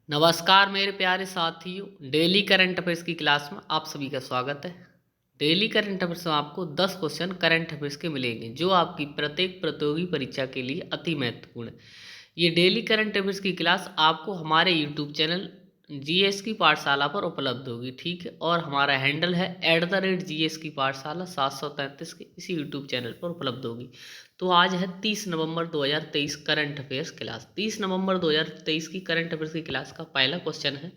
नमस्कार मेरे प्यारे साथियों, डेली करंट अफेयर्स की क्लास में आप सभी का स्वागत है। डेली करंट अफेयर्स में आपको 10 क्वेश्चन करंट अफेयर्स के मिलेंगे जो आपकी प्रत्येक प्रतियोगी परीक्षा के लिए अति महत्वपूर्ण है। ये डेली करंट अफेयर्स की क्लास आपको हमारे यूट्यूब चैनल जीएस की पाठशाला पर उपलब्ध होगी, ठीक है। और हमारा हैंडल है @GS की पाठशाला 733 के इसी यूट्यूब चैनल पर उपलब्ध होगी। तो आज है 30 नवंबर 2023 करंट अफेयर्स क्लास। 30 नवंबर 2023 की करंट अफेयर्स की क्लास का पहला क्वेश्चन है,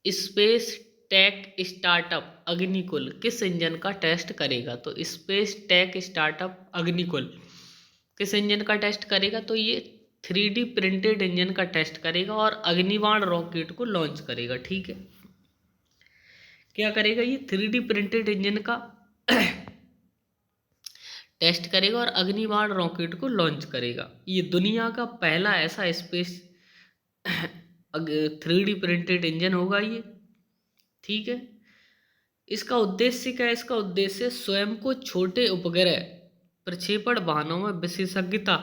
स्पेस टेक स्टार्टअप अग्निकुल किस इंजन का टेस्ट करेगा। तो स्पेस टेक स्टार्टअप अग्निकुल किस इंजन का टेस्ट करेगा। तो ये 3D प्रिंटेड इंजन का टेस्ट करेगा और अग्निबाण रॉकेट को लॉन्च करेगा, ठीक है। क्या करेगा ये 3D प्रिंटेड इंजन का टेस्ट करेगा और अग्निबाण रॉकेट को लॉन्च करेगा। ये दुनिया का पहला ऐसा स्पेस 3D प्रिंटेड इंजन होगा ये, ठीक है। इसका उद्देश्य क्या है? इसका उद्देश्य स्वयं को छोटे उपग्रह प्रक्षेपण वाहनों में विशेषज्ञता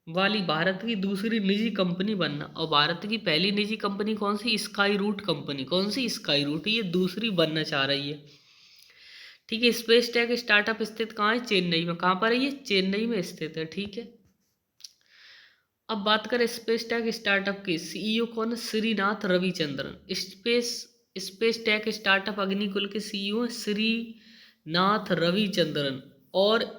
वाली भारत की दूसरी निजी कंपनी बनना। और भारत की पहली निजी कंपनी कौन सी? Sky root company. कौन सी? Sky root. ये दूसरी बनना चाह रही है, ठीक है। स्पेस टेक स्टार्टअप स्थित कहाँ है? चेन्नई में। कहाँ पर है ये? चेन्नई में स्थित है, ठीक है। अब बात करें स्पेस टेक स्टार्टअप के सीईओ कौन है? Srinath Ravichandran. Space tech startup Agnikul के सीईओ श्रीनाथ रविचंद्रन। और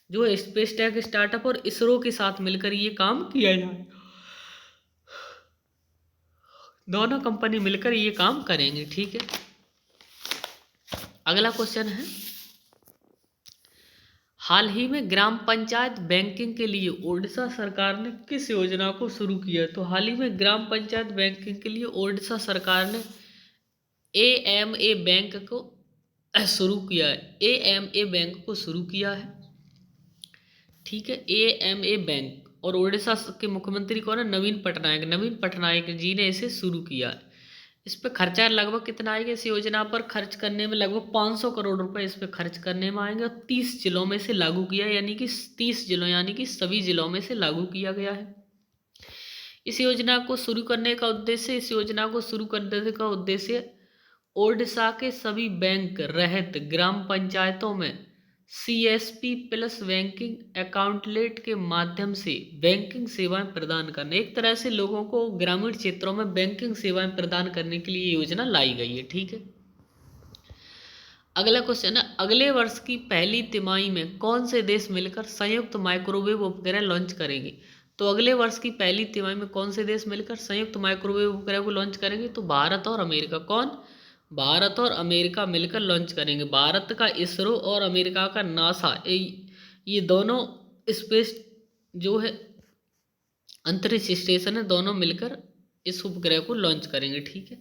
जो है स्पेस टेक स्टार्टअप और इसरो के साथ मिलकर ये काम किया जाए, दोनों कंपनी मिलकर ये काम करेंगे, ठीक है। अगला क्वेश्चन है, हाल ही में ग्राम पंचायत बैंकिंग के लिए ओडिशा सरकार ने किस योजना को शुरू किया। तो हाल ही में ग्राम पंचायत बैंकिंग के लिए ओडिशा सरकार ने AMA बैंक को शुरू किया है। AMA बैंक को शुरू किया है, ठीक है। AMA bank. और ओडिशा के मुख्यमंत्री कौन है? नवीन पटनायक। नवीन पटनायक जी ने इसे शुरू किया है। इस पे खर्चा लगभग कितना आएगा? इस योजना पर खर्च करने में लगभग 500 करोड़ रुपए इस पे खर्च करने में आएंगे। और 30 जिलों में से लागू किया, यानी कि 30 जिलों यानी कि सभी जिलों में से लागू किया गया है। इस योजना को शुरू करने का उद्देश्य ओडिशा के सभी बैंक रहित ग्राम पंचायतों में CSP प्लस बैंकिंग अकाउंटलेट के माध्यम से बैंकिंग सेवाएं प्रदान करना। एक तरह से लोगों को ग्रामीण क्षेत्रों में बैंकिंग सेवाएं प्रदान करने के लिए योजना लाई गई है, ठीक है। अगला क्वेश्चन है, अगले वर्ष की पहली तिमाही में कौन से देश मिलकर संयुक्त माइक्रोवेव उपग्रह लॉन्च करेंगे। तो अगले वर्ष की पहली तिमाही में कौन से देश मिलकर संयुक्त माइक्रोवेव उपग्रह को लॉन्च करेंगे? तो भारत और अमेरिका। कौन? भारत और अमेरिका मिलकर लॉन्च करेंगे। भारत का इसरो और अमेरिका का नासा, ये दोनों स्पेस जो है अंतरिक्ष स्टेशन है, दोनों मिलकर इस उपग्रह को लॉन्च करेंगे, ठीक है।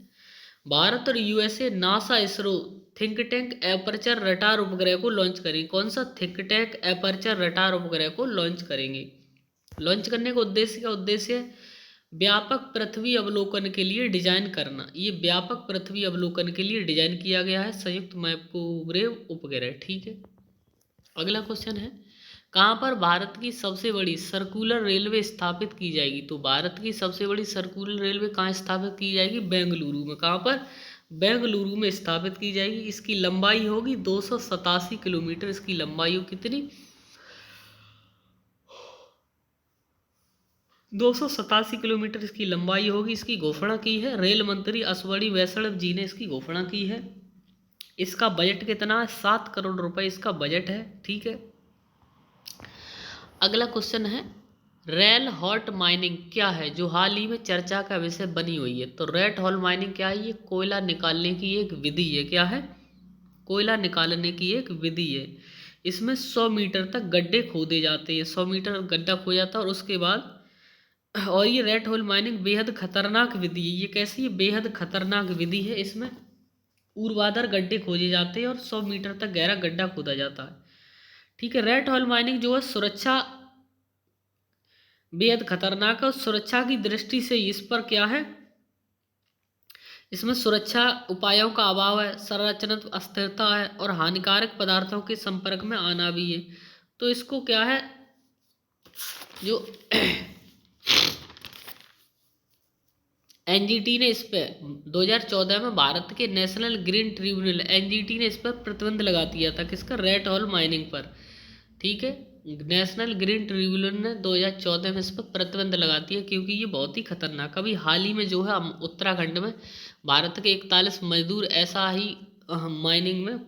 भारत और USA, NASA, ISRO think tank aperture radar उपग्रह को लॉन्च करेंगे। कौन सा? थिंक टैंक एपर्चर रडार उपग्रह को लॉन्च करेंगे। लॉन्च करने का उद्देश्य क्या? उद्देश्य व्यापक पृथ्वी अवलोकन के लिए डिजाइन करना। ये व्यापक पृथ्वी अवलोकन के लिए डिजाइन किया गया है संयुक्त माइक्रोवेव उपग्रह, ठीक है। अगला क्वेश्चन है, कहाँ पर भारत की सबसे बड़ी सर्कुलर रेलवे स्थापित की जाएगी। तो भारत की सबसे बड़ी सर्कुलर रेलवे कहाँ स्थापित की जाएगी? बेंगलुरु में। कहाँ पर? बेंगलुरु में स्थापित की जाएगी। इसकी लंबाई होगी 287 किलोमीटर। इसकी लंबाई हो कितनी? 287 किलोमीटर इसकी लंबाई होगी। इसकी घोषणा की है रेल मंत्री अश्वनी वैष्णव जी ने इसकी घोषणा की है। इसका बजट कितना है? 7 करोड़ रुपए इसका बजट है, ठीक है। अगला क्वेश्चन है, रेल हॉट माइनिंग क्या है, जो हाल ही में चर्चा का विषय बनी हुई है। तो रेड हॉल माइनिंग क्या है? ये कोयला निकालने की एक विधि है। क्या है? कोयला निकालने की एक विधि है। इसमें 100 मीटर तक गड्ढे खोदे जाते हैं। 100 मीटर गड्ढा खो जाता है और उसके बाद, और ये रेड होल माइनिंग बेहद खतरनाक विधि है। ये कैसी है? बेहद खतरनाक विधि है। इसमें ऊर्ध्वाधर गड्ढे खोजे जाते हैं और 100 मीटर तक गहरा गड्ढा खोदा जाता है, ठीक है। रेड होल माइनिंग जो है सुरक्षा बेहद खतरनाक है। सुरक्षा की दृष्टि से इस पर क्या है? इसमें सुरक्षा उपायों का अभाव है, संरचनात्मक अस्थिरता है और हानिकारक पदार्थों के संपर्क में आना भी है। तो इसको क्या है, जो एनजीटी ने इस पर 2014 में भारत के नेशनल ग्रीन ट्रिब्यूनल एनजीटी ने इस पर प्रतिबंध लगा दिया था, किसका, रेड ऑयल माइनिंग पर। ठीक है, नेशनल ग्रीन ट्रिब्यूनल ने 2014 में इस पर प्रतिबंध लगा दिया क्योंकि ये बहुत ही खतरनाक। अभी हाल ही में जो है उत्तराखंड में भारत के 41 मजदूर ऐसा ही माइनिंग में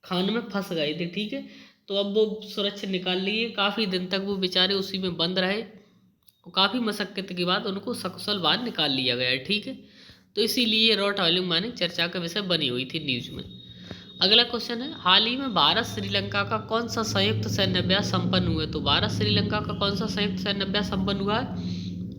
खान में फंस गए थे। ठीक है, तो अब वो सुरक्षित निकाल लिए, काफ़ी दिन तक वो बेचारे उसी में बंद रहे, काफ़ी मशक्क़त के बाद उनको सकुशल बाहर निकाल लिया गया है। ठीक है, तो इसीलिए रॉट ऑयलिंग माइनिंग चर्चा का विषय बनी हुई थी न्यूज में। अगला क्वेश्चन है, हाल ही में भारत श्रीलंका का कौन सा संयुक्त सैन्य अभ्यास संपन्न हुआ है? तो भारत श्रीलंका का कौन सा संयुक्त सैन्य अभ्यास संपन्न हुआ है?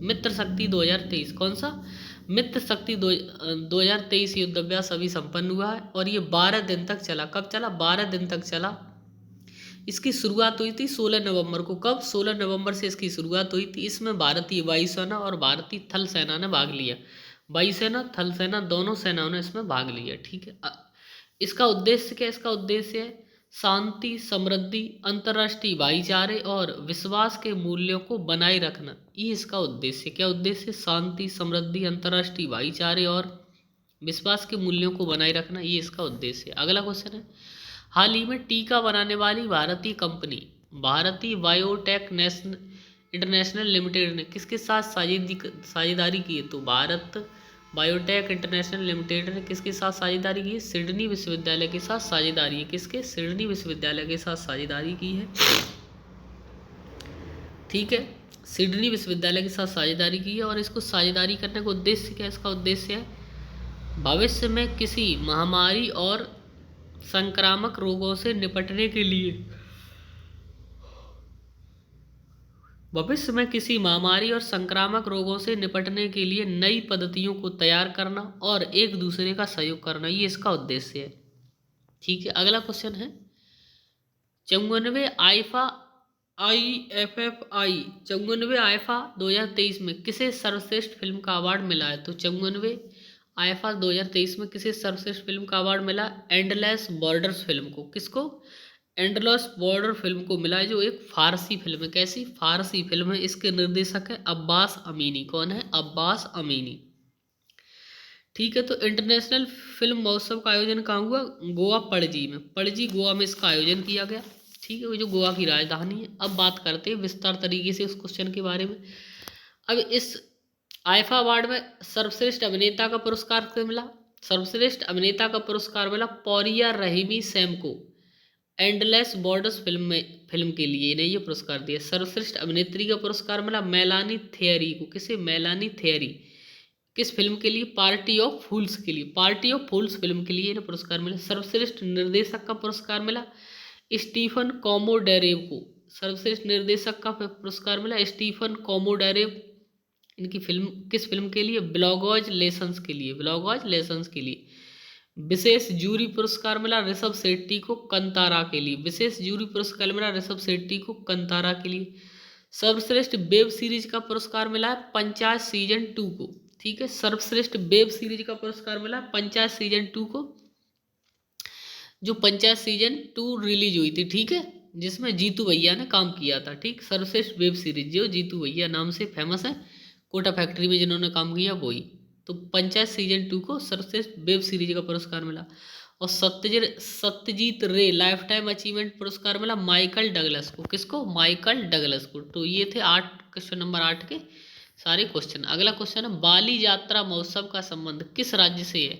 मित्र शक्ति 2023। कौन सा? मित्र शक्ति 2023 युद्ध अभ्यास अभी संपन्न हुआ है और ये 12 दिन तक चला। कब चला? 12 दिन तक चला। इसकी शुरुआत हुई थी 16 नवंबर को। कब? 16 नवंबर से इसकी शुरुआत हुई थी। इसमें भारतीय वायुसेना और भारतीय थल सेना ने भाग लिया। वायुसेना, थल सेना, दोनों सेनाओं ने इसमें भाग लिया। ठीक है, इसका उद्देश्य क्या? इसका उद्देश्य है शांति, समृद्धि, अंतर्राष्ट्रीय भाईचारे और विश्वास के मूल्यों को बनाए रखना। ये इसका उद्देश्य। क्या उद्देश्य? शांति, समृद्धि, अंतर्राष्ट्रीय भाईचारे और विश्वास के मूल्यों को बनाए रखना, ये इसका उद्देश्य है। अगला क्वेश्चन है, हाल ही में टीका बनाने वाली भारतीय कंपनी भारतीय बायोटेक इंटरनेशनल लिमिटेड ने किसके साथ साझेदारी की है? तो भारत बायोटेक इंटरनेशनल लिमिटेड ने किसके साथ साझेदारी की है? सिडनी विश्वविद्यालय के साथ साझेदारी है। किसके? सिडनी विश्वविद्यालय के साथ साझेदारी की है। ठीक है, सिडनी विश्वविद्यालय के साथ साझेदारी की है और इसको साझेदारी करने का उद्देश्य क्या है? इसका उद्देश्य है भविष्य में किसी महामारी और संक्रामक रोगों से निपटने के लिए भविष्य में किसी महामारी और संक्रामक रोगों से निपटने के लिए नई पद्धतियों को तैयार करना और एक दूसरे का सहयोग करना, ये इसका उद्देश्य है। ठीक है, अगला क्वेश्चन है, 54वें आईफा 2023 में किसे सर्वश्रेष्ठ फिल्म का अवार्ड मिला है? तो 54वें आईफा 2023 में किसे सर्वश्रेष्ठ फिल्म का अवार्ड मिला? एंडलेस बॉर्डर्स फिल्म को। किसको? एंडलेस बॉर्डर फिल्म को मिला है, जो एक फारसी फिल्म है। कैसी? फारसी फिल्म है। इसके निर्देशक है अब्बास अमीनी। कौन है? अब्बास अमीनी। ठीक है, तो इंटरनेशनल फिल्म महोत्सव का आयोजन कहाँ हुआ? गोवा, पणजी में। पणजी, गोवा में इसका आयोजन किया गया। ठीक है, वो जो गोवा की राजधानी है। अब बात करते हैं विस्तार तरीके से उस क्वेश्चन के बारे में। अब इस आईफा अवार्ड में सर्वश्रेष्ठ अभिनेता का पुरस्कार किसे मिला? सर्वश्रेष्ठ अभिनेता का पुरस्कार मिला पौरिया रहीमी सैम को एंडलेस बॉर्डर्स फिल्म के लिए इन्हें ये पुरस्कार दिया। सर्वश्रेष्ठ अभिनेत्री का पुरस्कार मिला मेलानी थियरी को। किसे? Melanie theory. किस फिल्म के लिए? पार्टी ऑफ फूल्स के लिए। पार्टी ऑफ फूल्स फिल्म के लिए इन्हें पुरस्कार मिला। सर्वश्रेष्ठ निर्देशक का पुरस्कार मिला स्टीफन कोमोडेरेव को। सर्वश्रेष्ठ निर्देशक का पुरस्कार मिला स्टीफन कोमोडेरेव। इनकी फिल्म किस फिल्म के लिए? ब्लॉगॉज लेसन्स के लिए। ब्लॉगॉज लेसन्स के लिए। विशेष जूरी पुरस्कार मिला ऋषभ शेट्टी को कंतारा के लिए। विशेष जूरी पुरस्कार मिला ऋषभ शेट्टी को कंतारा के लिए। सर्वश्रेष्ठ वेब सीरीज का पुरस्कार मिला है पंचायत सीजन 2 को। ठीक है, सर्वश्रेष्ठ वेब सीरीज का पुरस्कार मिला पंचायत सीजन 2 को, जो पंचायत सीजन 2 रिलीज हुई थी। ठीक है, जिसमें जीतू भैया ने काम किया था। ठीक, सर्वश्रेष्ठ वेब सीरीज जो जीतू भैया नाम से फेमस है, कोटा फैक्ट्री में जिन्होंने काम किया वही। तो पंचायत सीजन 2 को सर्वश्रेष्ठ वेब सीरीज का पुरस्कार मिला। और सत्यजीत रे लाइफ टाइम अचीवमेंट पुरस्कार मिला माइकल डगलस को। किसको? माइकल डगलस को। तो ये थे 8 क्वेश्चन नंबर 8 के सारे क्वेश्चन। अगला क्वेश्चन है, बाली यात्रा महोत्सव का संबंध किस राज्य से है?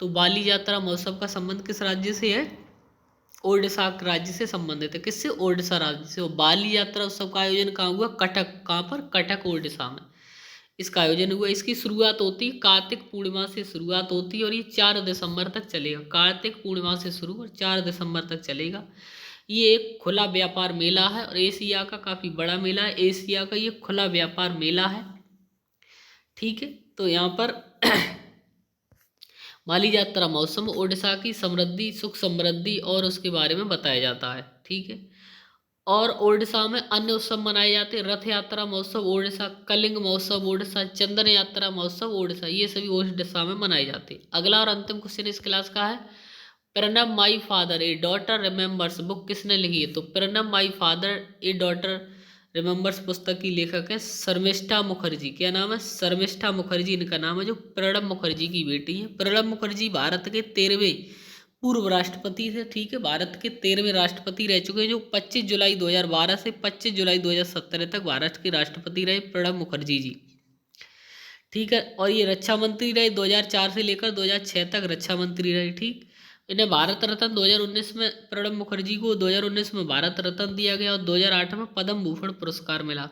तो बाली यात्रा महोत्सव का संबंध किस राज्य से है? ओडिशा राज्य से संबंधित है। किससे? ओडिशा राज्य से। बाली यात्रा उत्सव का आयोजन कहाँ हुआ? कटक। कहाँ पर? कटक, ओडिशा में इसका आयोजन हुआ। इसकी शुरुआत होती है कार्तिक पूर्णिमा से शुरुआत होती है और ये 4 दिसंबर तक चलेगा। कार्तिक पूर्णिमा से शुरू और 4 दिसंबर तक चलेगा। ये एक खुला व्यापार मेला है और एशिया का काफ़ी बड़ा मेला है। एशिया का ये खुला व्यापार मेला है। ठीक है, तो यहाँ पर बाली यात्रा मौसम ओडिशा की समृद्धि, सुख समृद्धि और उसके बारे में बताया जाता है। ठीक है, और ओडिशा में अन्य उत्सव मनाए जाते हैं। रथ यात्रा महोत्सव ओडिशा, कलिंग महोत्सव ओडिशा, चंदन यात्रा महोत्सव ओडिशा, ये सभी ओडिशा में मनाए जाते हैं। अगला और अंतिम क्वेश्चन इस क्लास का है, Pranab my father A daughter remembers book किसने लिखी है? तो Pranab my father A daughter remembers पुस्तक की लेखक है शर्मिष्ठा मुखर्जी। क्या नाम है? शर्मिष्ठा मुखर्जी इनका नाम है, जो प्रणब मुखर्जी की बेटी है। प्रणब मुखर्जी भारत के 13वें पूर्व राष्ट्रपति थे। ठीक है, भारत के 13वें राष्ट्रपति रह चुके हैं, जो 25 जुलाई 2012 से 25 जुलाई 2017 तक भारत के राष्ट्रपति रहे प्रणब मुखर्जी जी। ठीक है, और ये रक्षा मंत्री रहे 2004 से लेकर 2006 तक रक्षा मंत्री रहे। ठीक, इन्हें भारत रत्न 2019 में, प्रणब मुखर्जी को 2019 में भारत रत्न दिया गया और 2008 में पद्म भूषण पुरस्कार मिला।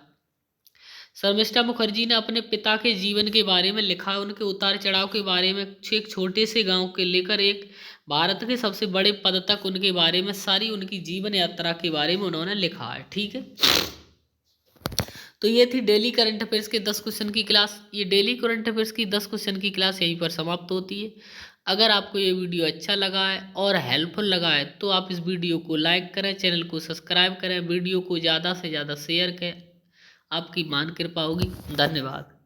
शर्मिष्ठा मुखर्जी ने अपने पिता के जीवन के बारे में लिखा, उनके उतार चढ़ाव के बारे में, एक छोटे से गांव के लेकर एक भारत के सबसे बड़े पद तक उनके बारे में, सारी उनकी जीवन यात्रा के बारे में उन्होंने लिखा है। ठीक है, तो ये थी डेली करंट अफेयर्स के 10 क्वेश्चन की क्लास। ये डेली करंट अफेयर्स की 10 क्वेश्चन की क्लास यहीं पर समाप्त होती है। अगर आपको ये वीडियो अच्छा लगा है और हेल्पफुल लगा है तो आप इस वीडियो को लाइक करें, चैनल को सब्सक्राइब करें, वीडियो को ज़्यादा से ज़्यादा शेयर करें। आपकी महान कृपा होगी। धन्यवाद।